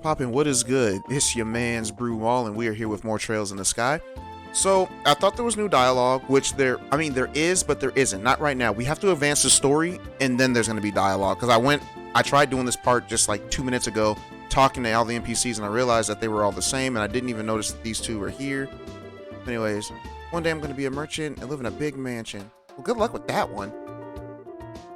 poppin'? What is good? It's your man's Brumal, and we are here with more Trails in the Sky. So, I thought there was new dialogue, which there is, but there isn't. Not right now. We have to advance the story, and then there's going to be dialogue. Because I tried doing this part just like 2 minutes ago, talking to all the NPCs, and I realized that they were all the same, and I didn't even notice that these two were here. Anyways, one day I'm going to be a merchant and live in a big mansion. Well, good luck with that one.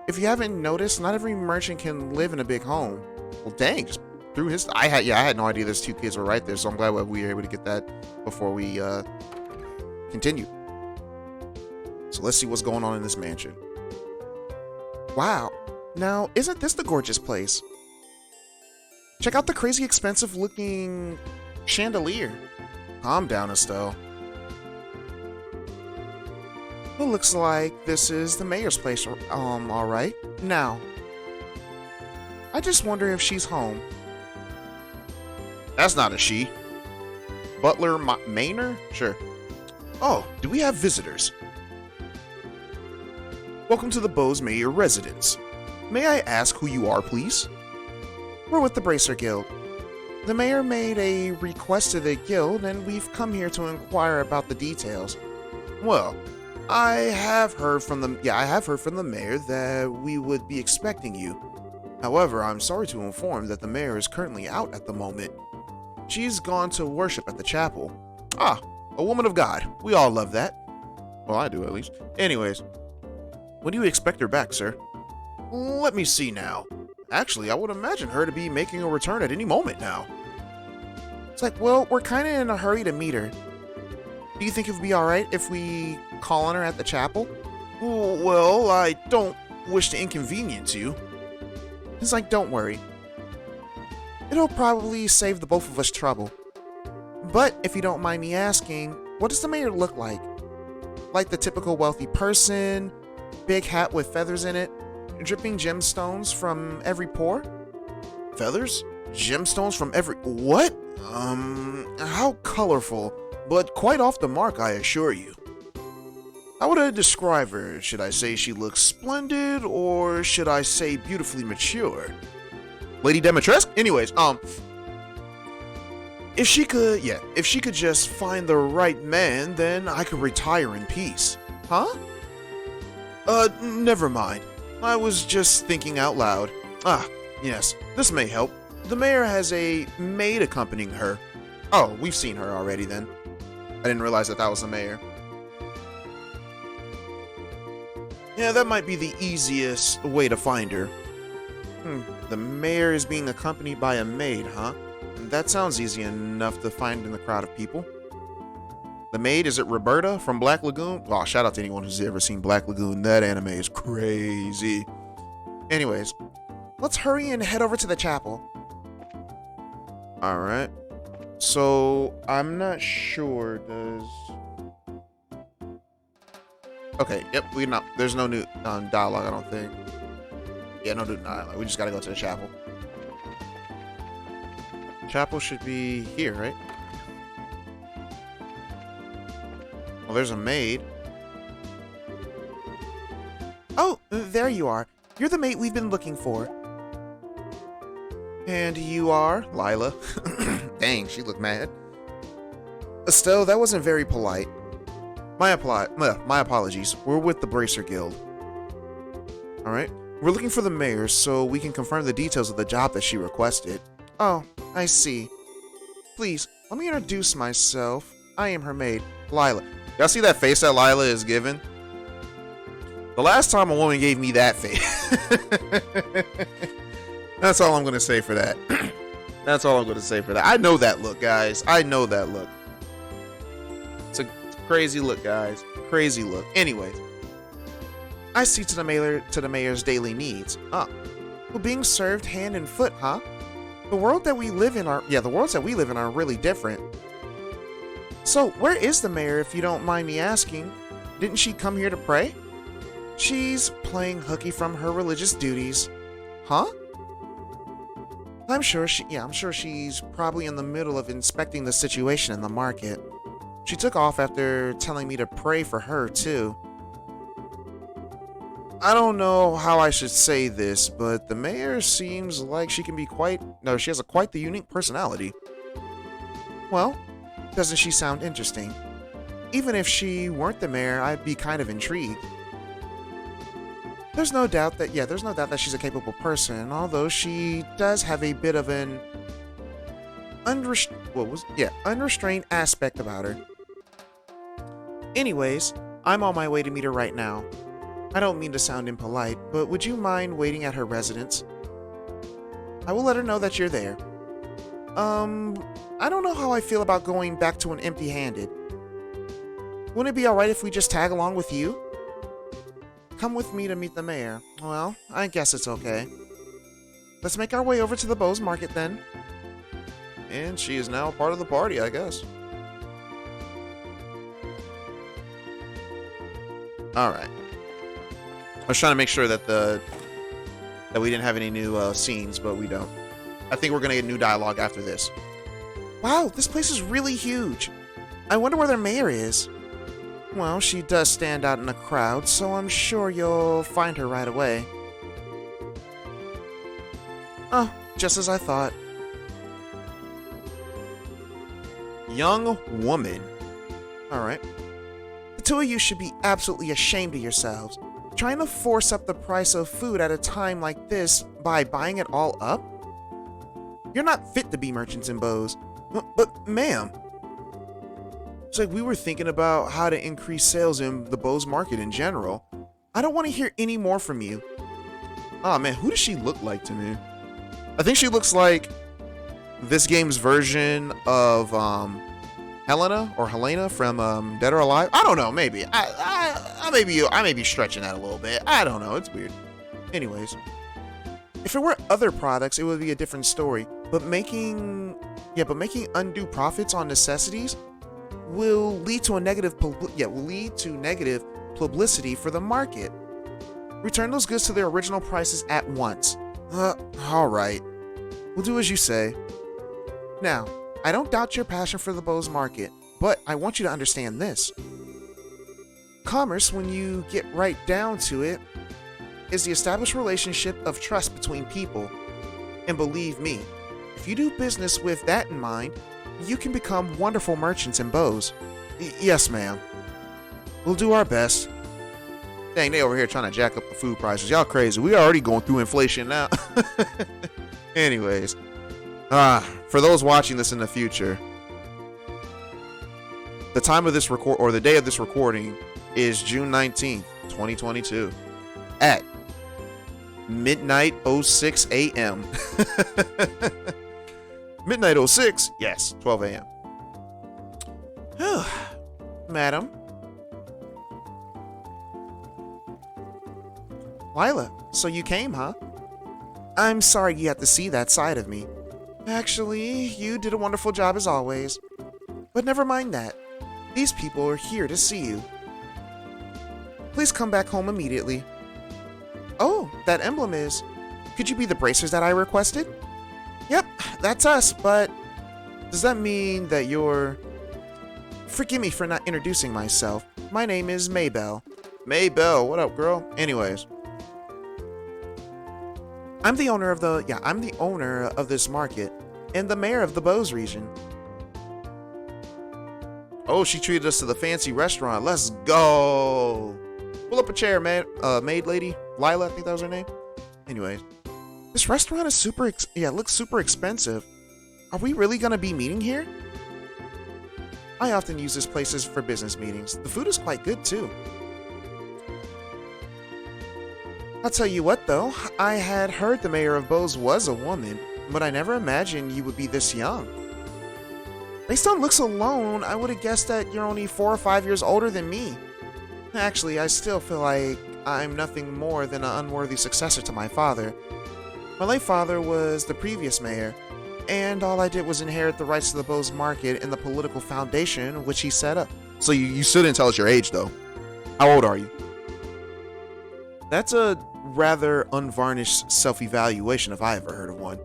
If you haven't noticed, not every merchant can live in a big home. Well, dang, just through his... I had no idea those two kids were right there, so I'm glad we were able to get that before we continue. So let's see what's going on in this mansion. Wow. Now, isn't this the gorgeous place? Check out the crazy expensive looking chandelier. Calm down, Estelle. Well, looks like this is the mayor's place, alright. Now, I just wonder if she's home. That's not a she. Butler Maynor? Sure. Oh, do we have visitors? Welcome to the Bose Mayor residence. May I ask who you are, please? We're with the Bracer Guild. The mayor made a request to the guild, and we've come here to inquire about the details. Well, I have heard from the mayor that we would be expecting you. However, I'm sorry to inform that the mayor is currently out at the moment. She's gone to worship at the chapel. Ah, a woman of God. We all love that. Well, I do at least. Anyways, when do you expect her back, sir? Let me see now. Actually, I would imagine her to be making a return at any moment now. It's like, well, we're kind of in a hurry to meet her. Do you think it would be alright if we call on her at the chapel? Well, I don't wish to inconvenience you. It's like, don't worry. It'll probably save the both of us trouble. But if you don't mind me asking, what does the mayor look like? Like the typical wealthy person, big hat with feathers in it, dripping gemstones from every pore? Feathers? Gemstones from every... What? How colorful, but quite off the mark, I assure you. How would I describe her? Should I say she looks splendid, or should I say beautifully mature? Lady Demetresque? Anyways, if she could just find the right man, then I could retire in peace. Huh? Never mind. I was just thinking out loud. Ah, yes, this may help. The mayor has a maid accompanying her. Oh, we've seen her already then. I didn't realize that was the mayor. Yeah, that might be the easiest way to find her. The mayor is being accompanied by a maid, huh? That sounds easy enough to find in the crowd of people. The maid, is it Roberta from Black Lagoon? Oh, shout out to anyone who's ever seen Black Lagoon. That anime is crazy. Anyways, let's hurry and head over to the chapel. Alright. So, I'm not sure, Okay, yep, there's no new dialogue, I don't think. Yeah, no new dialogue. We just gotta go to the chapel. Chapel should be here, right? Well, there's a maid. Oh, there you are. You're the maid we've been looking for. And you are? Lila. Dang, she looked mad. Estelle, that wasn't very polite. My apologies. We're with the Bracer Guild. Alright. We're looking for the mayor so we can confirm the details of the job that she requested. Oh, I see. Please, let me introduce myself. I am her maid, Lila. Y'all see that face that Lila is giving? The last time a woman gave me that face. That's all I'm going to say for that. That's all I'm going to say for that. I know that look, guys. I know that look. It's a crazy look, guys. Crazy look. Anyways. I see to the mayor's daily needs. Ah. Well, being served hand and foot, huh? The worlds that we live in are really different. So, where is the mayor, if you don't mind me asking? Didn't she come here to pray? She's playing hooky from her religious duties. Huh? I'm sure she's probably in the middle of inspecting the situation in the market. She took off after telling me to pray for her, too. I don't know how I should say this, but the mayor seems like she can be quite... No, she has quite the unique personality. Well, doesn't she sound interesting? Even if she weren't the mayor, I'd be kind of intrigued. There's no doubt that she's a capable person, although she does have a bit of an unrestrained aspect about her. Anyways, I'm on my way to meet her right now. I don't mean to sound impolite, but would you mind waiting at her residence? I will let her know that you're there. I don't know how I feel about going back to an empty-handed. Wouldn't it be alright if we just tag along with you? Come with me to meet the mayor. Well, I guess it's okay. Let's make our way over to the Bose Market then. And she is now part of the party, I guess. Alright. I was trying to make sure that we didn't have any new scenes, but we don't. I think we're gonna get new dialogue after this. Wow, this place is really huge. I wonder where their mayor is. Well, she does stand out in a crowd, so I'm sure you'll find her right away. Oh, just as I thought. Young woman. Alright. The two of you should be absolutely ashamed of yourselves. Trying to force up the price of food at a time like this by buying it all up? You're not fit to be merchants in Bose. But ma'am. It's like we were thinking about how to increase sales in the Bose market in general. I don't want to hear any more from you. Oh man, who does she look like to me? I think she looks like this game's version of Helena from Dead or Alive. I don't know, maybe. I may be stretching that a little bit. I don't know, it's weird. Anyways, if it were other products, it would be a different story. But making undue profits on necessities will lead to negative publicity for the market. Return those goods to their original prices at once. Alright. We'll do as you say. Now, I don't doubt your passion for the Bose market, but I want you to understand this. Commerce, when you get right down to it, is the established relationship of trust between people. And believe me, if you do business with that in mind, you can become wonderful merchants in Bose. Yes, ma'am. We'll do our best. Dang, they over here trying to jack up the food prices. Y'all crazy. We already going through inflation now. Anyways. For those watching this in the future, the time of this the day of this recording is June 19th, 2022 at midnight 06 a.m. Midnight 06? Yes, 12 a.m. Madam. Lila, so you came, huh? I'm sorry you had to see that side of me. Actually, you did a wonderful job as always. But never mind that. These people are here to see you. Please come back home immediately. Oh, that emblem is... Could you be the bracers that I requested? Yep, that's us, but... Does that mean that you're... Forgive me for not introducing myself. My name is Maybell. Maybell, what up, girl? Anyways. I'm the owner of this market and the mayor of the Bose region. Oh, she treated us to the fancy restaurant. Let's go. Pull up a chair, man. Maid lady, Lila, I think that was her name. Anyways, this restaurant is it looks super expensive. Are we really gonna be meeting here? I often use this place for business meetings. The food is quite good too. I'll tell you what though, I had heard the mayor of Bose was a woman, but I never imagined you would be this young. Based on looks alone, I would have guessed that you're only 4 or 5 years older than me. Actually, I still feel like I'm nothing more than an unworthy successor to my father. My late father was the previous mayor, and all I did was inherit the rights to the Bose market and the political foundation which he set up. So you still didn't tell us your age though. How old are you? That's a rather unvarnished self-evaluation if I ever heard of one.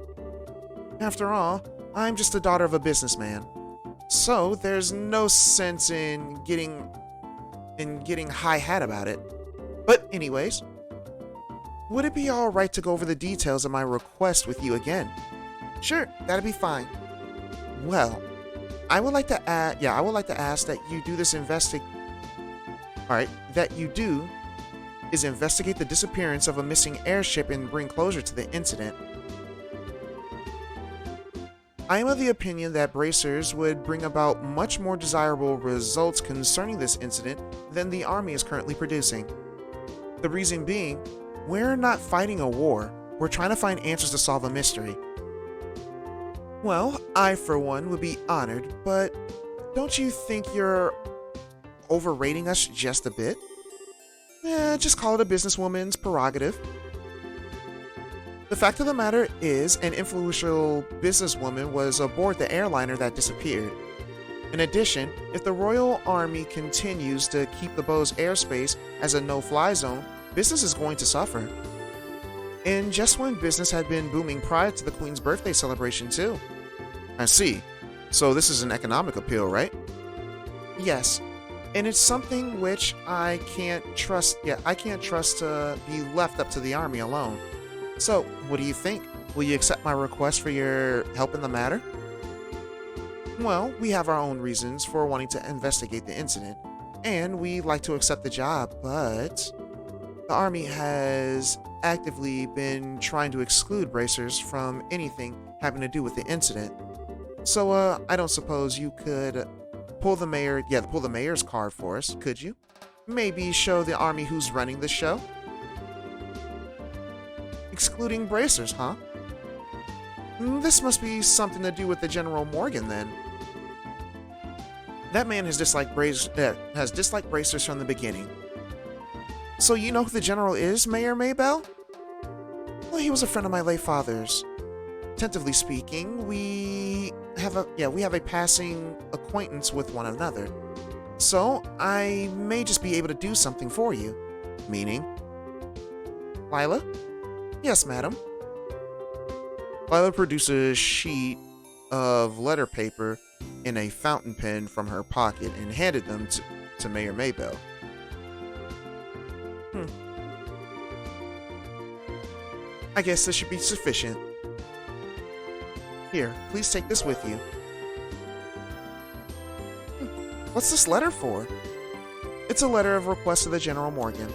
After all, I'm just the daughter of a businessman. So there's no sense in getting high hat about it. But anyways, Would it be alright to go over the details of my request with you again? Sure, that'd be fine. Well, I would like to ask that you do this investigate the disappearance of a missing airship and bring closure to the incident. I am of the opinion that bracers would bring about much more desirable results concerning this incident than the Army is currently producing. The reason being, we're not fighting a war, we're trying to find answers to solve a mystery. Well, I for one would be honored, but don't you think you're overrating us just a bit? Just call it a businesswoman's prerogative. The fact of the matter is, an influential businesswoman was aboard the airliner that disappeared. In addition, if the Royal Army continues to keep the Bow's airspace as a no-fly zone, business is going to suffer. And just when business had been booming prior to the Queen's birthday celebration too. I see. So this is an economic appeal, right? Yes. And it's something which I can't trust to be left up to the Army alone. So, what do you think? Will you accept my request for your help in the matter? Well, we have our own reasons for wanting to investigate the incident, and we'd like to accept the job, but the Army has actively been trying to exclude bracers from anything having to do with the incident. So, I don't suppose you could pull the mayor's card for us, could you? Maybe show the Army who's running the show? Excluding bracers, huh? This must be something to do with the General Morgan, then. That man has disliked bracers from the beginning. So you know who the General is, Mayor Maybell? Well, he was a friend of my late father's. Tentatively speaking, we have a passing acquaintance with one another. So I may just be able to do something for you. Meaning? Lila? Yes, madam. Lila produced a sheet of letter paper and a fountain pen from her pocket and handed them to Mayor Maybell. I guess this should be sufficient. Here, please take this with you. What's this letter for? It's a letter of request to the General Morgan.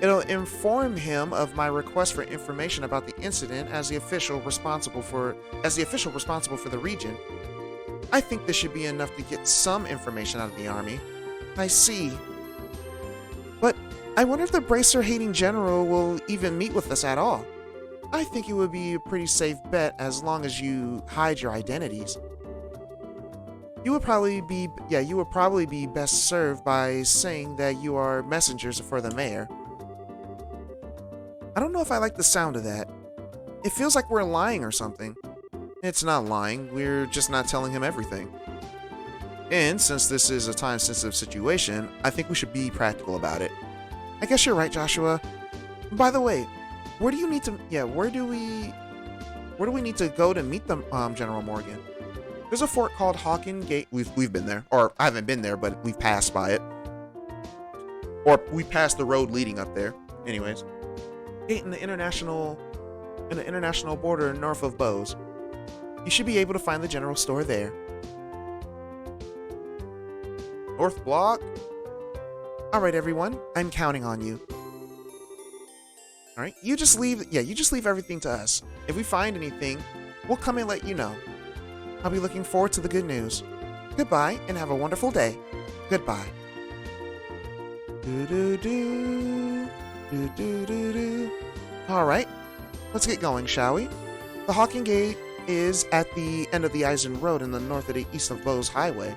It'll inform him of my request for information about the incident as the official responsible for the region. I think this should be enough to get some information out of the Army. I see. But I wonder if the bracer-hating general will even meet with us at all. I think it would be a pretty safe bet as long as you hide your identities. You would probably be best served by saying that you are messengers for the mayor. I don't know if I like the sound of that. It feels like we're lying or something. It's not lying, we're just not telling him everything. And since this is a time-sensitive situation, I think we should be practical about it. I guess you're right, Joshua. By the way, where do we need to go to meet the General Morgan? There's a fort called Hawken Gate. We've been there, or I haven't been there, but we've passed by it, or we passed the road leading up there. Anyways, gate in the international border north of Bowes. You should be able to find the general store there. North Block. All right, everyone, I'm counting on you. All right, you just leave everything to us. If we find anything, we'll come and let you know. I'll be looking forward to the good news. Goodbye, and have a wonderful day. Goodbye. All right, let's get going, shall we? The Hawking Gate is at the end of the Eisen Road in the north of the east of Bowes Highway.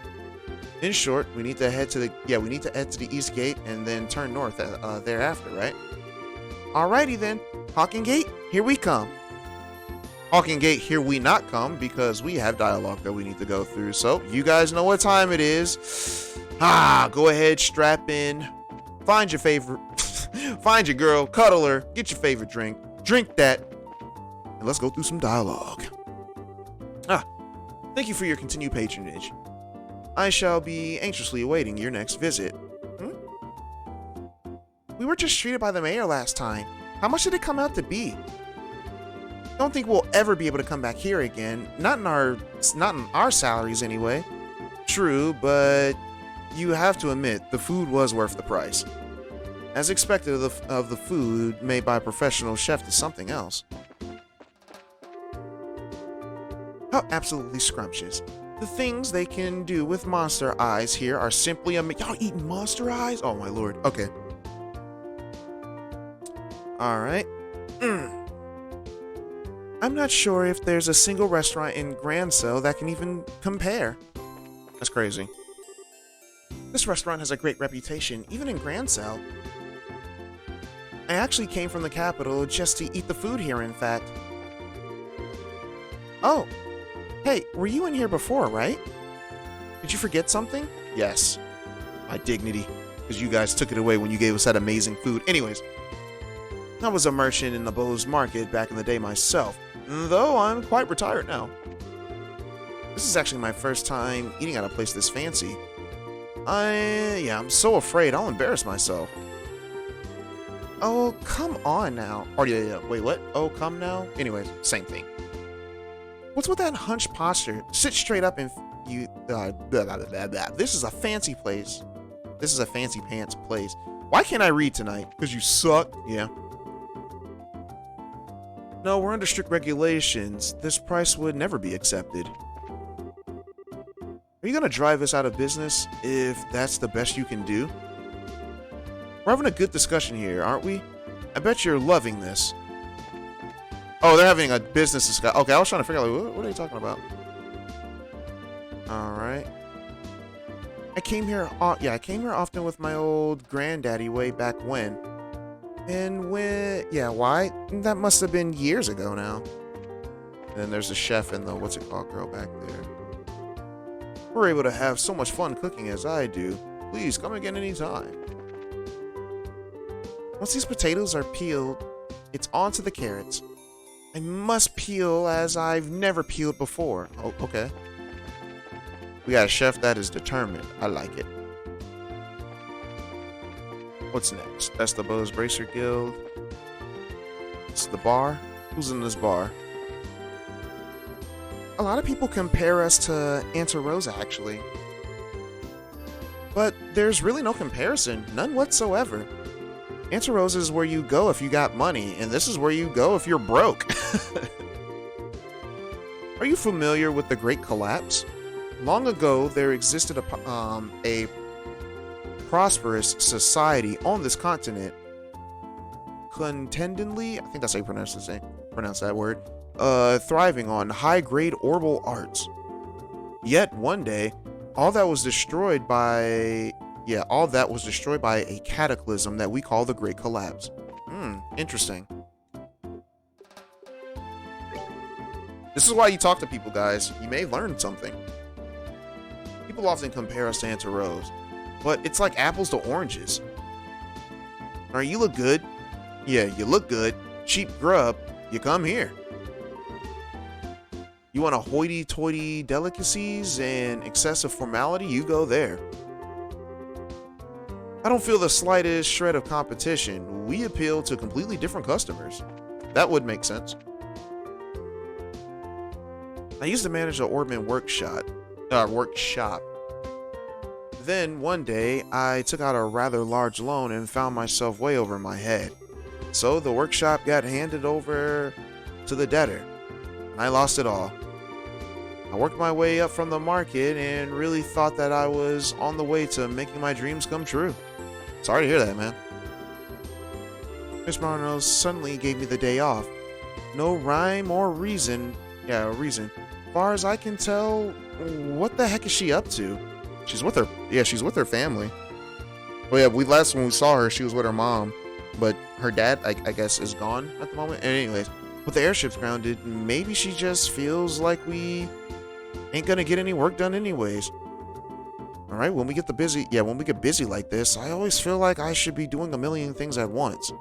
In short, we need to head to the East Gate and then turn north thereafter, right? Alrighty then, Hawking Gate, here we come. Hawking Gate, here we not come, because we have dialogue that we need to go through. So, you guys know what time it is. Go ahead, strap in, find your favorite, find your girl, cuddle her, get your favorite drink, drink that, and let's go through some dialogue. Thank you for your continued patronage. I shall be anxiously awaiting your next visit. We were just treated by the mayor last time. How much did it come out to be? Don't think we'll ever be able to come back here again. Not in our salaries anyway. True, but you have to admit the food was worth the price. As expected, of the food made by a professional chef to something else. How absolutely scrumptious. The things they can do with monster eyes here are simply amazing. Y'all eating monster eyes? Oh my lord. Okay. Alright. I'm not sure if there's a single restaurant in Grancel that can even compare. That's crazy. This restaurant has a great reputation, even in Grancel. I actually came from the capital just to eat the food here, in fact. Oh. Hey, were you in here before, right? Did you forget something? Yes. My dignity. Because you guys took it away when you gave us that amazing food. Anyways. I was a merchant in the Bose Market back in the day myself. Though I'm quite retired now. This is actually my first time eating at a place this fancy. I'm so afraid I'll embarrass myself. Oh, come on now. Oh, yeah. Wait, what? Oh, come now? Anyways, same thing. What's with that hunched posture? Sit straight up and you... blah, blah, blah, blah, blah. This is a fancy place. This is a fancy pants place. Why can't I read tonight? Because you suck? Yeah. No, we're under strict regulations. This price would never be accepted. Are you going to drive us out of business if that's the best you can do? We're having a good discussion here, aren't we? I bet you're loving this. Oh, they're having a business discussion. Okay, I was trying to figure out, like, what are you talking about? Alright. I came here often with my old granddaddy way back when. And why? That must have been years ago now. And then there's the chef and the, what's it called, girl back there. We're able to have so much fun cooking as I do. Please, come again anytime. Once these potatoes are peeled, it's on to the carrots. I must peel as I've never peeled before. Oh, okay. We got a chef that is determined. I like it. What's next? That's the Bose Bracer Guild. It's the bar. Who's in this bar? A lot of people compare us to Aunt Rosa, actually. But there's really no comparison. None whatsoever. Aunt Rosa is where you go if you got money, and this is where you go if you're broke. Are you familiar with the Great Collapse? Long ago, there existed a prosperous society on this continent, contendingly, I think that's how you pronounce that word, thriving on high-grade orbal arts. Yet one day, all that was destroyed by a cataclysm that we call the Great Collapse. Interesting. This is why you talk to people, guys. You may learn something. People often compare us to Aunt Rose, but it's like apples to oranges. Alright, you look good. Yeah, you look good. Cheap grub. You come here. You want a hoity-toity delicacies and excessive formality? You go there. I don't feel the slightest shred of competition. We appeal to completely different customers. That would make sense. I used to manage the Orban workshop. Then, one day, I took out a rather large loan and found myself way over my head. So, the workshop got handed over to the debtor, and I lost it all. I worked my way up from the market and really thought that I was on the way to making my dreams come true. Sorry to hear that, man. Miss Marno suddenly gave me the day off. No rhyme or reason. Yeah, reason. As far as I can tell, what the heck is she up to? She's with her family. Oh yeah, last when we saw her, she was with her mom. But her dad, I guess, is gone at the moment. And anyways, with the airships grounded, maybe she just feels like we ain't gonna get any work done anyways. Alright, when we get busy like this, I always feel like I should be doing a million things at once.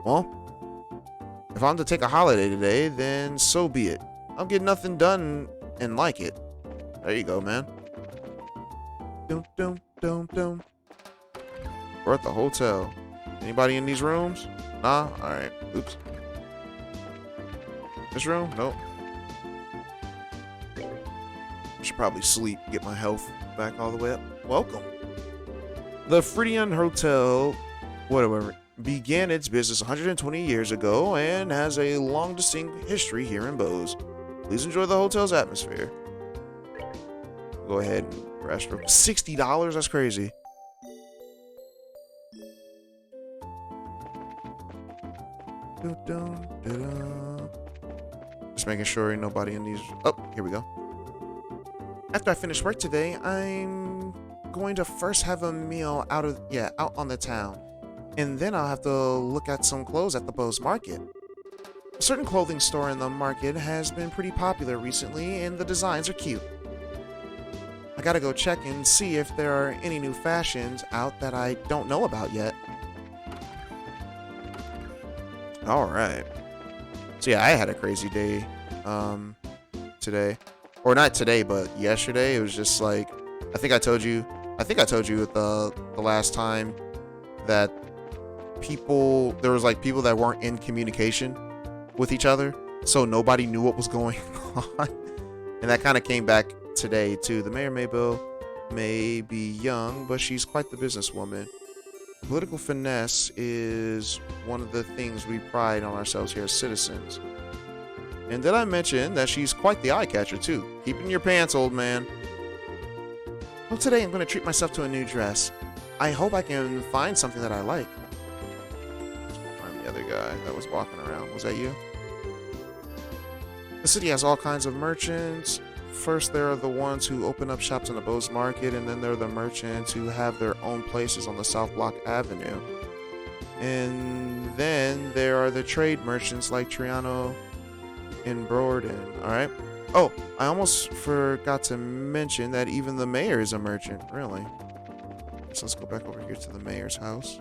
Well, if I'm to take a holiday today, then so be it. I'll get nothing done and like it. There you go, man. Dum dum dum dum. We're at the hotel. Anybody in these rooms? Nah? Alright. Oops. This room? Nope. I should probably sleep, get my health back all the way up. Welcome. The Friedan Hotel, whatever, began its business 120 years ago and has a long distinct history here in Bose. Please enjoy the hotel's atmosphere. Go ahead and rest. $60? That's crazy. Just making sure ain't nobody in these. Oh, here we go. After I finish work today, I'm going to first have a meal out on the town, and then I'll have to look at some clothes at the Bose Market. A certain clothing store in the market has been pretty popular recently, and the designs are cute. I gotta go check and see if there are any new fashions out that I don't know about yet. Alright. So yeah, I had a crazy day today. Or not today, but yesterday. It was just like, I think I told you the last time that there was like people that weren't in communication with each other, so nobody knew what was going on. And that kind of came back today too. The Mayor Maybell may be young, but she's quite the businesswoman. Political finesse is one of the things we pride on ourselves here as citizens. And did I mention that she's quite the eye catcher too? Keep in your pants, old man. Well, today I'm going to treat myself to a new dress. I hope I can find something that I like. Find the other guy that was walking around. Was that you? The city has all kinds of merchants. First, there are the ones who open up shops in the Bose Market, and then there are the merchants who have their own places on the South Block Avenue. And then there are the trade merchants like Triano and Broden. Alright. Oh, I almost forgot to mention that even the mayor is a merchant. Really? So let's go back over here to the mayor's house.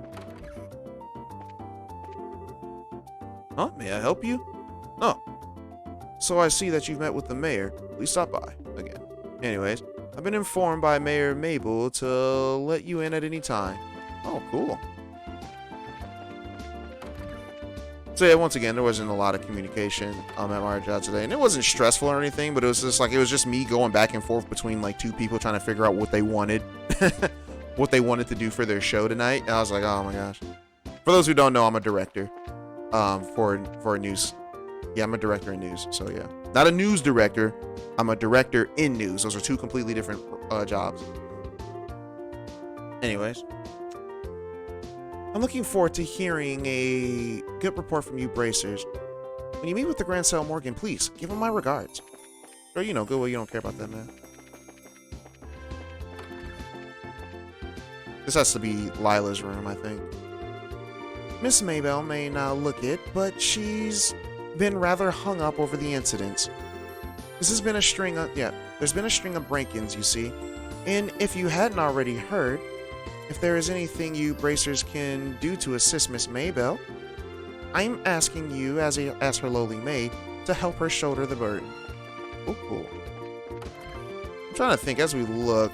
Huh? May I help you? Oh. So I see that you've met with the mayor. Please stop by again. Anyways, I've been informed by Mayor Mabel to let you in at any time. Oh, cool. So yeah, once again, there wasn't a lot of communication at my job today, and it wasn't stressful or anything, but it was just me going back and forth between like two people trying to figure out what they wanted, what they wanted to do for their show tonight. And I was like, oh my gosh. For those who don't know, I'm a director, for news. Yeah, I'm a director in news. So yeah, not a news director. I'm a director in news. Those are two completely different jobs. Anyways. I'm looking forward to hearing a good report from you bracers. When you meet with the Grand Sale Morgan, please give him my regards. Or, you know, good way you don't care about that, man. This has to be Lila's room, I think. Miss Maybell may not look it, but she's been rather hung up over the incidents. There's been a string of break-ins, you see. And if you hadn't already heard, if there is anything you bracers can do to assist Miss Maybell, I'm asking you, as her lowly maid, to help her shoulder the burden. Oh, cool. I'm trying to think as we look.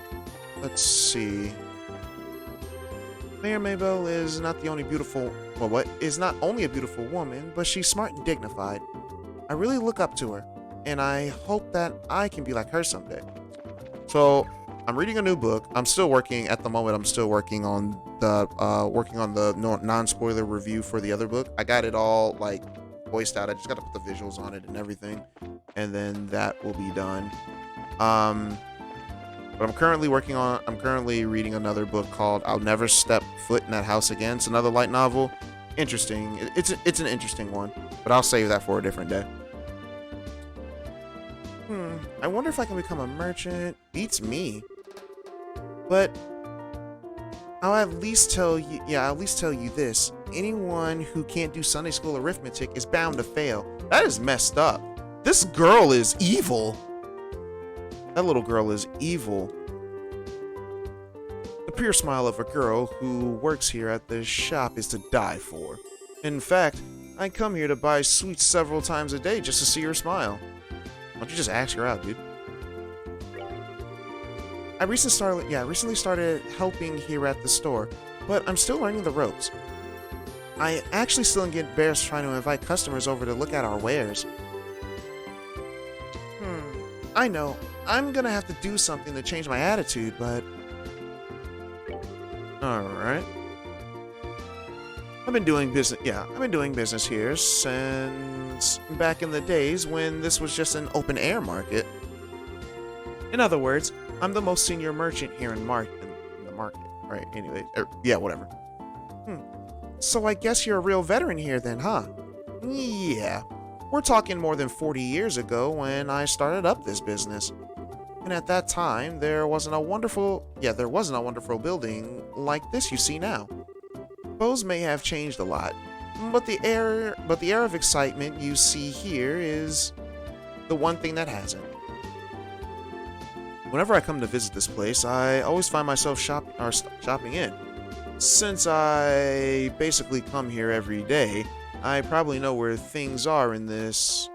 Let's see. Mayor Maybell is not only a beautiful woman, but she's smart and dignified. I really look up to her, and I hope that I can be like her someday. So, I'm reading a new book. I'm still working at the moment. I'm still working on the non-spoiler review for the other book. I got it all like voiced out. I just got to put the visuals on it and everything, and then that will be done. But I'm currently reading another book called "I'll Never Step Foot in That House Again." It's another light novel. Interesting. It's an interesting one, but I'll save that for a different day. I wonder if I can become a merchant. Beats me. But I'll at least tell you this. Anyone who can't do Sunday school arithmetic is bound to fail. That is messed up. This girl is evil. That little girl is evil. The pure smile of a girl who works here at the shop is to die for. In fact, I come here to buy sweets several times a day just to see her smile. Why don't you just ask her out, dude? I recently started helping here at the store, but I'm still learning the ropes. I actually still get embarrassed trying to invite customers over to look at our wares. I know. I'm gonna have to do something to change my attitude, but... Alright. I've been doing business here since back in the days when this was just an open air market. In other words, I'm the most senior merchant here in the market. Right, anyway. Yeah, whatever. So I guess you're a real veteran here then, huh? Yeah. We're talking more than 40 years ago when I started up this business. And at that time, there wasn't a wonderful building like this you see now. Bows may have changed a lot, but the air of excitement you see here is the one thing that hasn't. Whenever I come to visit this place, I always find myself shopping in. Since I basically come here every day, I probably know where things are in this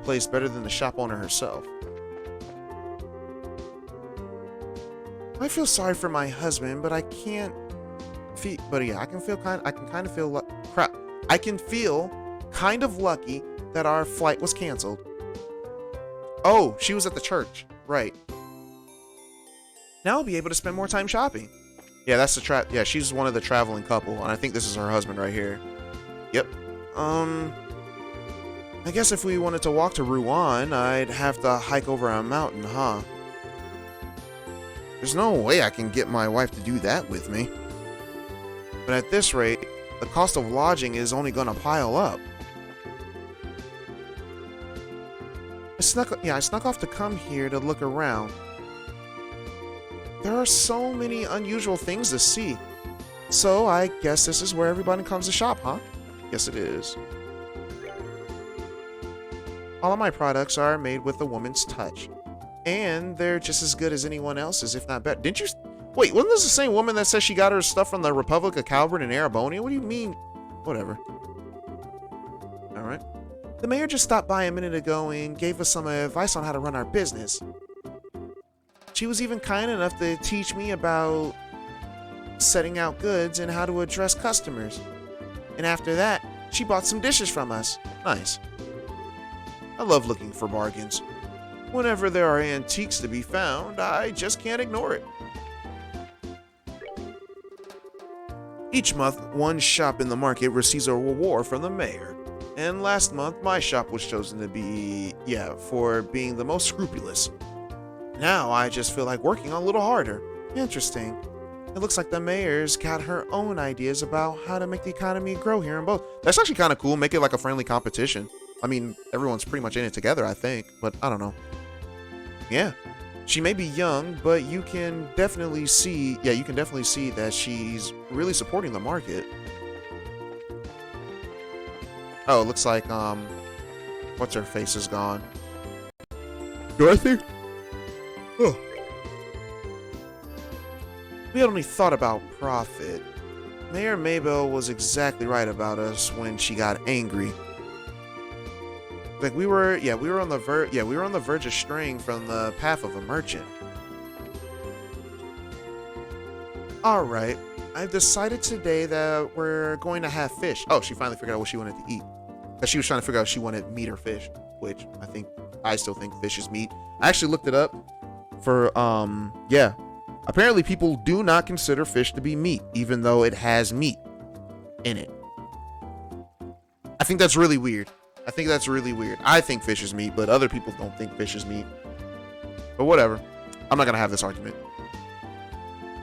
place better than the shop owner herself. I feel sorry for my husband, but I can't feel. But yeah, I can kind of feel crap. I can feel kind of lucky that our flight was canceled. Oh, she was at the church, right? Now I'll be able to spend more time shopping. Yeah, that's the yeah, she's one of the traveling couple, and I think this is her husband right here. Yep. I guess if we wanted to walk to Rouen, I'd have to hike over a mountain, huh? There's no way I can get my wife to do that with me. But at this rate, the cost of lodging is only gonna pile up. I snuck off to come here to look around. There are so many unusual things to see. So I guess this is where everybody comes to shop, huh? Yes, it is. All of my products are made with a woman's touch. And they're just as good as anyone else's, if not better. Didn't you... Wait, wasn't this the same woman that says she got her stuff from the Republic of Calvert and Arabonia? What do you mean? Whatever. Alright. The mayor just stopped by a minute ago and gave us some advice on how to run our business. She was even kind enough to teach me about setting out goods and how to address customers. And after that, she bought some dishes from us. Nice. I love looking for bargains. Whenever there are antiques to be found, I just can't ignore it. Each month, one shop in the market receives a reward from the mayor. And last month, my shop was chosen to be, for being the most scrupulous. Now I just feel like working a little harder. Interesting. It looks like the mayor's got her own ideas about how to make the economy grow here in both. That's actually kind of cool. Make it like a friendly competition. I mean, everyone's pretty much in it together, I think. But I don't know. Yeah. She may be young, but you can definitely see... Yeah, you can definitely see that she's really supporting the market. Oh, it looks like, what's her face is gone. Dorothy? Oh. We had only thought about profit. Mayor Maybell was exactly right about us when she got angry. Like we were on the verge of straying from the path of a merchant. All right, I've decided today that we're going to have fish. Oh, she finally figured out what she wanted to eat. Because she was trying to figure out if she wanted meat or fish, which I still think fish is meat. I actually looked it up for, yeah. Apparently people do not consider fish to be meat, even though it has meat in it. I think that's really weird. I think fish is meat, but other people don't think fish is meat. But whatever. I'm not going to have this argument.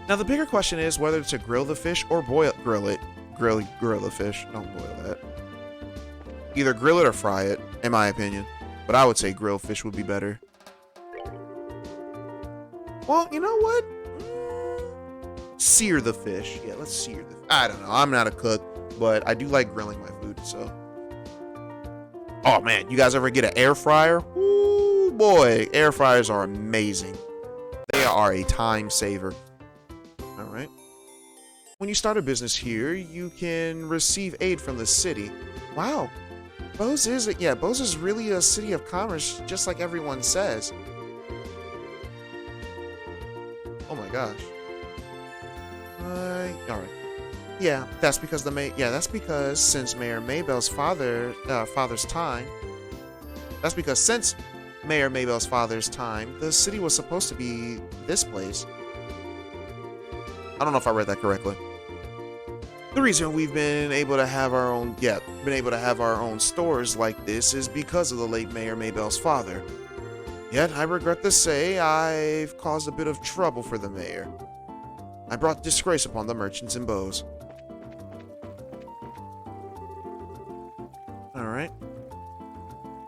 Now, the bigger question is whether to grill the fish or grill it. Grill the fish. Don't boil that. Either grill it or fry it, in my opinion. But I would say grilled fish would be better. Well, you know what? Sear the fish. Yeah, let's sear the fish. I don't know. I'm not a cook, but I do like grilling my food, so. Oh, man. You guys ever get an air fryer? Ooh, boy. Air fryers are amazing. They are a time saver. All right. When you start a business here, you can receive aid from the city. Wow. Bose is really a city of commerce, just like everyone says. Oh my gosh. Alright. Yeah, that's because that's because since Mayor Maybell's father's time. That's because since Mayor Maybell's father's time, the city was supposed to be this place. I don't know if I read that correctly. The reason we've been able to have our own stores like this is because of the late Mayor Maybell's father. Yet, I regret to say, I've caused a bit of trouble for the mayor. I brought disgrace upon the merchants in Bose. Alright.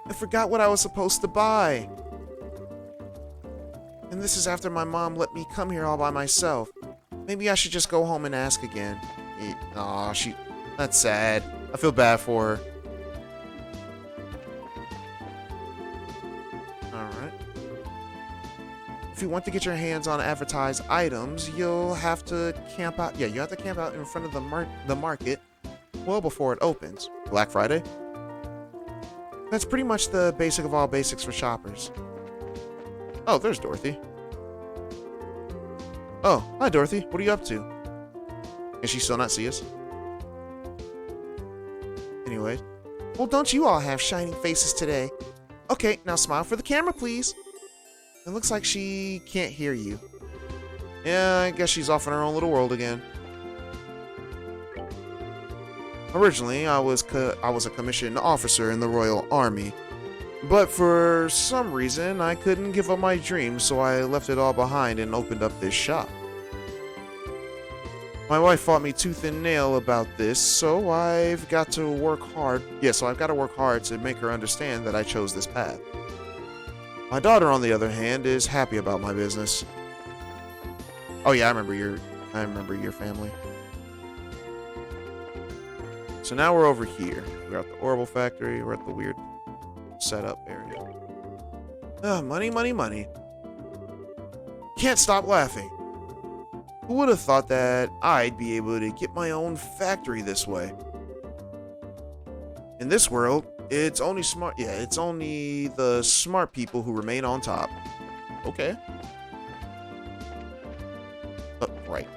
I forgot what I was supposed to buy. And this is after my mom let me come here all by myself. Maybe I should just go home and ask again. Aw, that's sad. I feel bad for her. Alright. If you want to get your hands on advertised items, you'll have to camp out. Yeah, you have to camp out in front of the market well before it opens. Black Friday? That's pretty much the basic of all basics for shoppers. Oh, there's Dorothy. Oh, hi Dorothy. What are you up to? Can she still not see us? Anyway. Well, don't you all have shining faces today? Okay, now smile for the camera, please. It looks like she can't hear you. Yeah, I guess she's off in her own little world again. Originally, I was a commissioned officer in the Royal Army. But for some reason, I couldn't give up my dream, so I left it all behind and opened up this shop. My wife fought me tooth and nail about this, so I've got to work hard. Yeah, so I've got to work hard to make her understand that I chose this path. My daughter, on the other hand, is happy about my business. Oh yeah, I remember your family. So now we're over here. We're at the Orbital Factory. We're at the weird setup area. Money, money, money. Can't stop laughing. Who would have thought that I'd be able to get my own factory this way? In this world, it's only the smart people who remain on top. Okay. Right.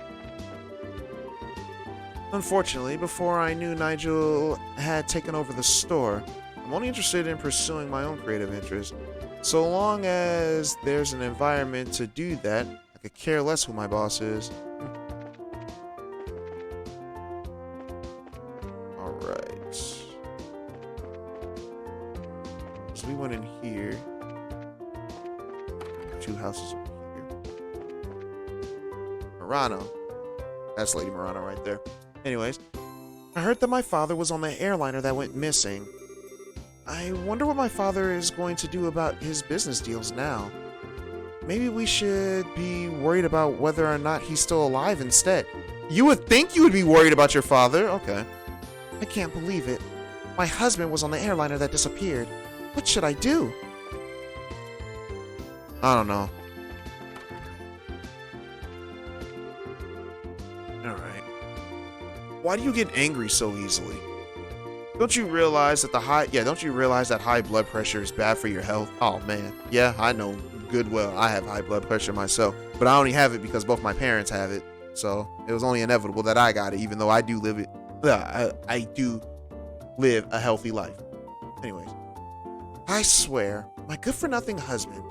Unfortunately, before I knew Nigel had taken over the store, I'm only interested in pursuing my own creative interests. So long as there's an environment to do that, I could care less who my boss is. Alright. So we went in here. Two houses over here. Murano. That's Lady Murano right there. Anyways, I heard that my father was on the airliner that went missing. I wonder what my father is going to do about his business deals now. Maybe we should be worried about whether or not he's still alive instead. You would think you would be worried about your father? Okay. I can't believe it. My husband was on the airliner that disappeared. What should I do? I don't know. Alright. Why do you get angry so easily? Don't you realize that high blood pressure is bad for your health? Oh man, yeah, I know good well. I have high blood pressure myself, but I only have it because both my parents have it. So it was only inevitable that I got it, even though I do live it. I do live a healthy life. Anyways, I swear, my good-for-nothing husband.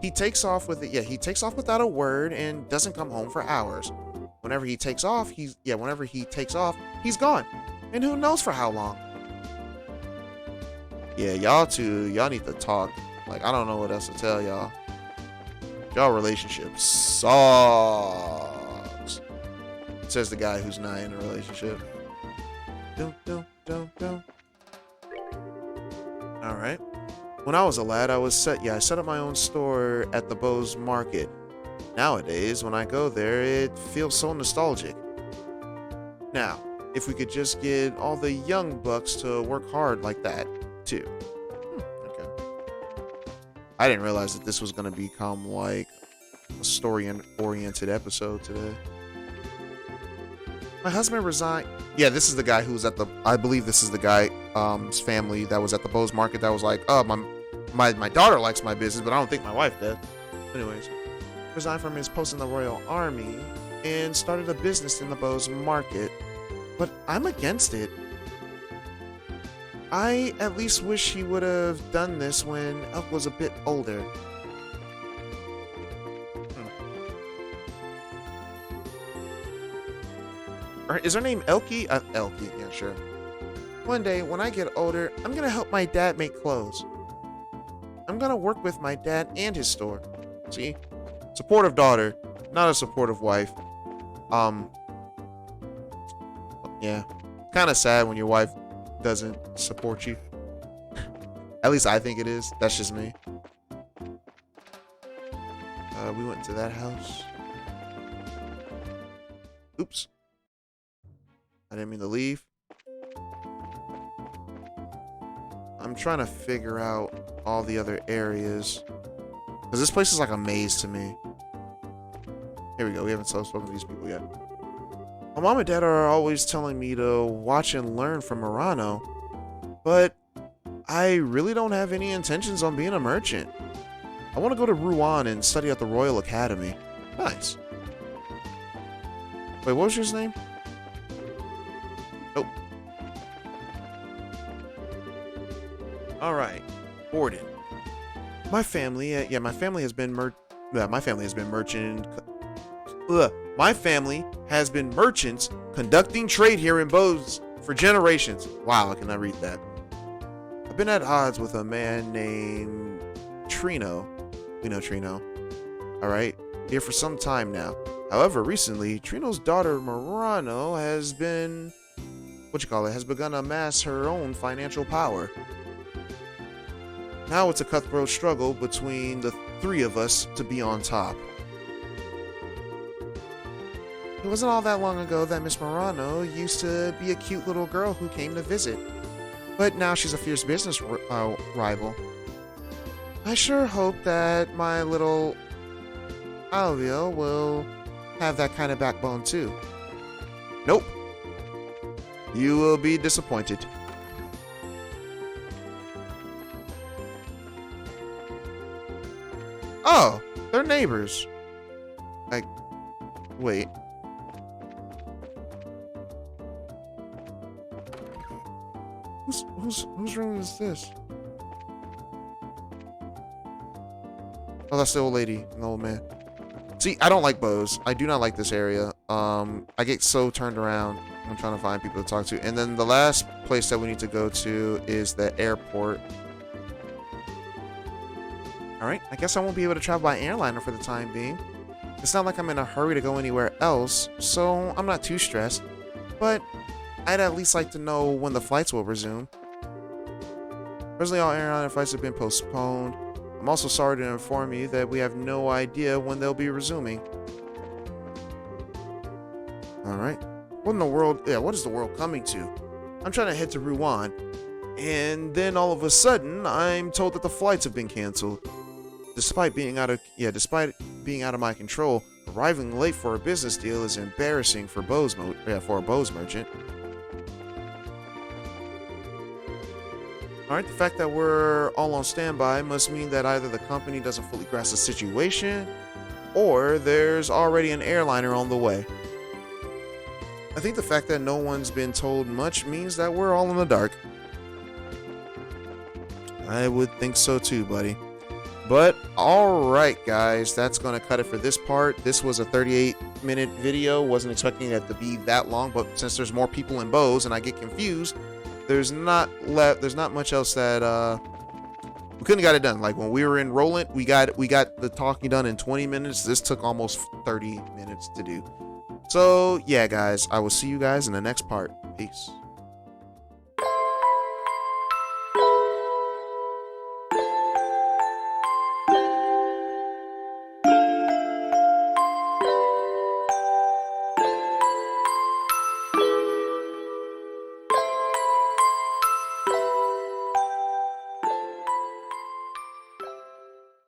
He takes off with it. Yeah, he takes off without a word and doesn't come home for hours. Whenever he takes off, he's gone. And who knows for how long. Yeah, y'all need to talk. Like, I don't know what else to tell y'all. Y'all relationship sucks. Says the guy who's not in a relationship. Alright. When I was a lad, I set up my own store at the Bose Market. Nowadays, when I go there, it feels so nostalgic. Now, if we could just get all the young bucks to work hard like that, too. Okay. I didn't realize that this was going to become, like, a story-oriented episode today. My husband resigned. Yeah, this is the guy who's at the... I believe this is the guy, his family that was at the Bose Market that was like, oh, my daughter likes my business, but I don't think my wife did. Anyways. Resigned from his post in the Royal Army. and started a business in the Bose market, but I'm against it. I at least wish he would have done this when Elk was a bit older. Is her name Elkie? Elkie, yeah, sure. One day, when I get older, I'm gonna help my dad make clothes. I'm gonna work with my dad and his store. See? Supportive daughter, not a supportive wife. Yeah. Kind of sad when your wife doesn't support you. At least I think it is. That's just me. We went to that house. Oops. I didn't mean to leave. I'm trying to figure out all the other areas. Because this place is like a maze to me. Here we go. We haven't spoken to these people yet. My mom and dad are always telling me to watch and learn from Murano. But I really don't have any intentions on being a merchant. I want to go to Rouen and study at the Royal Academy. Nice. Wait, what was your name? Nope. Alright. Borden. My family has been merchants conducting trade here in Bose for generations. Wow, I cannot read that. I've been at odds with a man named Trino. We know Trino. Alright, here for some time now. However, recently, Trino's daughter Murano has begun to amass her own financial power. Now it's a cutthroat struggle between the three of us to be on top. It wasn't all that long ago that Miss Murano used to be a cute little girl who came to visit. But now she's a fierce business rival. I sure hope that my little Alvia will have that kind of backbone too. Nope. You will be disappointed. Oh, they're neighbors. Like, wait. Whose room is this? Oh, that's the old lady and the old man. See, I don't like Bose. I do not like this area. I get so turned around when trying to find people to talk to. And then the last place that we need to go to is the airport. Alright, I guess I won't be able to travel by airliner for the time being. It's not like I'm in a hurry to go anywhere else, so I'm not too stressed. But I'd at least like to know when the flights will resume. Presently, all airline flights have been postponed. I'm also sorry to inform you that we have no idea when they'll be resuming. Alright. What in the world? Yeah, what is the world coming to? I'm trying to head to Rouen, and then all of a sudden, I'm told that the flights have been canceled. Despite being out of my control, arriving late for a business deal is embarrassing for a Bose merchant. Alright, the fact that we're all on standby must mean that either the company doesn't fully grasp the situation, or there's already an airliner on the way. I think the fact that no one's been told much means that we're all in the dark. I would think so too, buddy. But, alright guys, that's going to cut it for this part. This was a 38-minute video. Wasn't expecting it to be that long, but since there's more people in Bose and I get confused, there's not much else that we couldn't got it done. Like when we were in Roland, we got the talking done in 20 minutes. This took almost 30 minutes to do. So yeah, guys, I will see you guys in the next part. Peace.